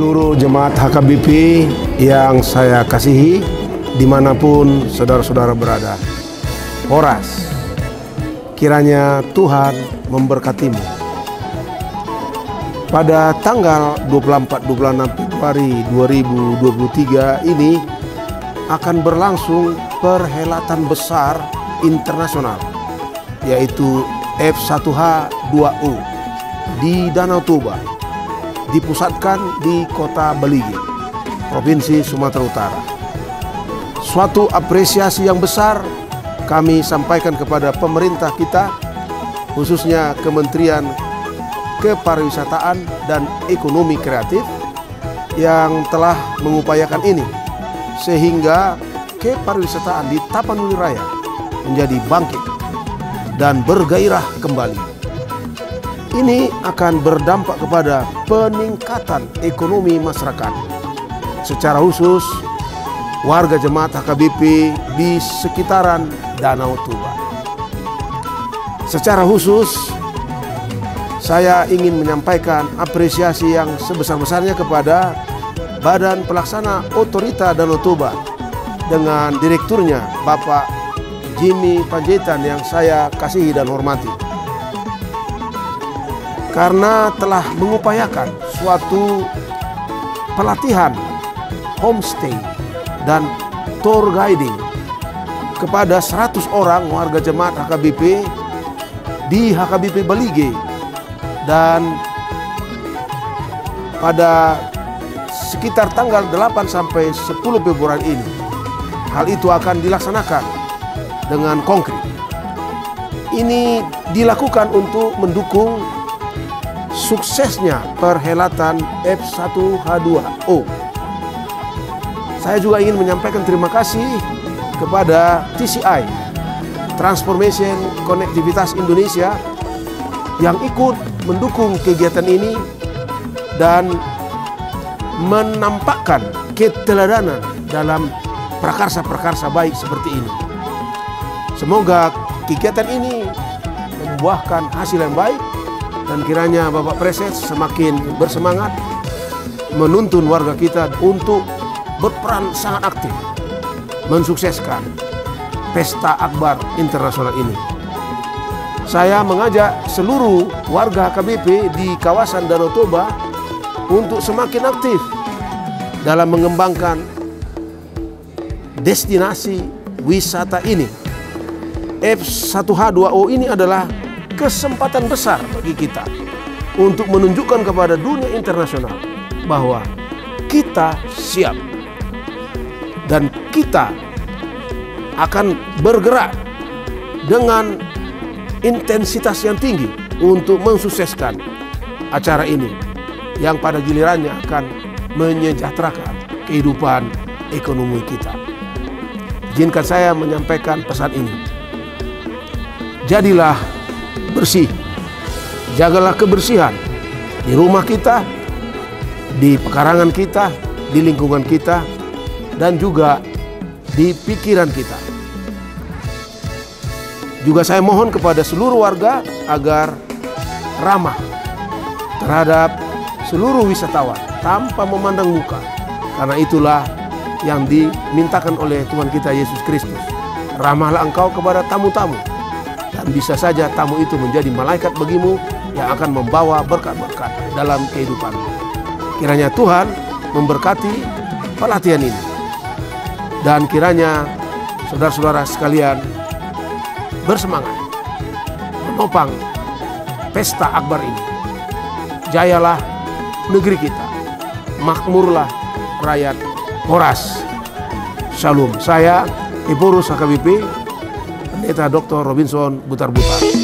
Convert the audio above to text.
seluruh jemaat HKBP yang saya kasihi dimanapun saudara-saudara berada. Horas, kiranya Tuhan memberkatimu. Pada tanggal 24-26 Februari 2023 ini akan berlangsung perhelatan besar internasional, yaitu F1H2O di Danau Toba, dipusatkan di kota Baligi, Provinsi Sumatera Utara. Suatu apresiasi yang besar kami sampaikan kepada pemerintah kita, khususnya Kementerian Kepariwisataan dan Ekonomi Kreatif yang telah mengupayakan ini, sehingga kepariwisataan di Tapanuli Raya menjadi bangkit dan bergairah kembali. Ini akan berdampak kepada peningkatan ekonomi masyarakat, secara khusus warga jemaat HKBP di sekitaran Danau Toba. Secara khusus saya ingin menyampaikan apresiasi yang sebesar-besarnya kepada Badan Pelaksana Otorita Danau Toba dengan direkturnya Bapak Jimmy Panjaitan yang saya kasihi dan hormati, karena telah mengupayakan suatu pelatihan homestay dan tour guiding kepada 100 orang warga jemaat HKBP di HKBP Baligi. Dan pada sekitar tanggal 8 sampai 10 Februari ini, hal itu akan dilaksanakan dengan konkret. Ini dilakukan untuk mendukung suksesnya perhelatan F1H2O. Saya juga ingin menyampaikan terima kasih kepada TCI, Transformation Konektivitas Indonesia, yang ikut mendukung kegiatan ini dan menampakkan keteladanan dalam prakarsa-prakarsa baik seperti ini. Semoga kegiatan ini membuahkan hasil yang baik, dan kiranya Bapak Presiden semakin bersemangat menuntun warga kita untuk berperan sangat aktif mensukseskan Pesta Akbar Internasional ini. Saya mengajak seluruh warga HKBP di kawasan Danau Toba untuk semakin aktif dalam mengembangkan destinasi wisata ini. F1H2O ini adalah kesempatan besar bagi kita untuk menunjukkan kepada dunia internasional bahwa kita siap dan kita akan bergerak dengan intensitas yang tinggi untuk mensukseskan acara ini yang pada gilirannya akan menyejahterakan kehidupan ekonomi kita. Izinkan saya menyampaikan pesan ini. Jadilah bersih, jagalah kebersihan di rumah kita, di pekarangan kita, di lingkungan kita, dan juga di pikiran kita. Juga saya mohon kepada seluruh warga agar ramah terhadap seluruh wisatawan tanpa memandang muka, karena itulah yang dimintakan oleh Tuhan kita Yesus Kristus. Ramahlah engkau kepada tamu-tamu, dan bisa saja tamu itu menjadi malaikat bagimu yang akan membawa berkat-berkat dalam kehidupanmu. Kiranya Tuhan memberkati pelatihan ini, dan kiranya saudara-saudara sekalian bersemangat menopang Pesta Akbar ini. Jayalah negeri kita, makmurlah rakyat. Horas. Shalom. Saya Epurus HKBP, Pendeta Dr. Robinson Butar-Butar.